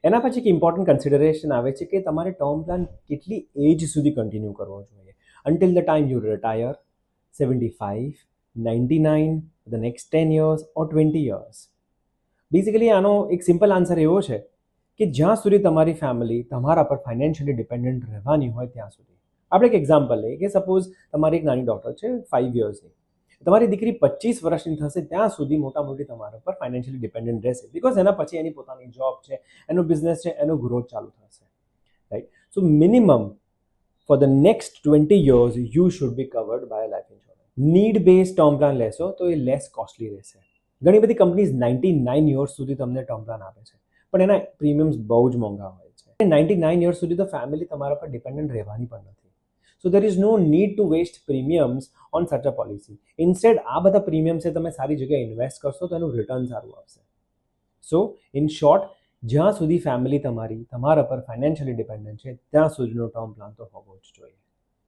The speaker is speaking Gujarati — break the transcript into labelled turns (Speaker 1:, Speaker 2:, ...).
Speaker 1: એના પછી એક ઇમ્પોર્ટન્ટ કન્સિડરેશન આવે છે કે તમારે ટર્મ પ્લાન કેટલી એજ સુધી કન્ટિન્યુ કરવો જોઈએ. Until the time you retire, 75, 99, the next 10 years or 20 years. Basically આનો એક સિમ્પલ આન્સર એવો છે કે જ્યાં સુધી તમારી ફેમિલી તમારા પર ફાઇનાન્શિયલી ડિપેન્ડન્ટ રહેવાની હોય ત્યાં સુધી. આપણે એક એક્ઝામ્પલ લઈએ કે સપોઝ તમારી એક નાની ડોટર છે 5 yearsની, તમારી દીકરી 25 વર્ષની થશે ત્યાં સુધી મોટા મોટી તમારા પર ફાઇનાન્શિયલી ડિપેન્ડન્ટ રહેશે, બિકોઝ એના પછી એની પોતાની જોબ છે, એનો બિઝનેસ છે, એનો ગ્રોથ ચાલુ થશે, right? So minimum for the next 20 years you should be covered by life insurance. Need base term plan લેશો તો એ લેસ કોસ્ટલી રહેશે. ઘણી બધી કંપનીઝ 99 years સુધી તમને ટર્મ પ્લાન આપે છે, પણ એના પ્રીમિયમ્સ બહુ જ મોંઘા હોય છે. 99 years સુધી તો ફેમિલી તમારા પર ડિપેન્ડન્ટ રહેવાની પણ નથી. So there is no need to waste premiums on such a policy. Instead, આ બધા પ્રીમિયમ્સ તમે સારી જગ્યાએ ઇન્વેસ્ટ કરશો તો એનું રિટર્ન સારું આવશે. સો ઇન શોર્ટ, જ્યાં સુધી ફેમિલી તમારા પર ફાઇનાન્શિયલી ડિપેન્ડન્ટ છે ત્યાં સુધીનો ટર્મ પ્લાન તો હોવો જ જોઈએ.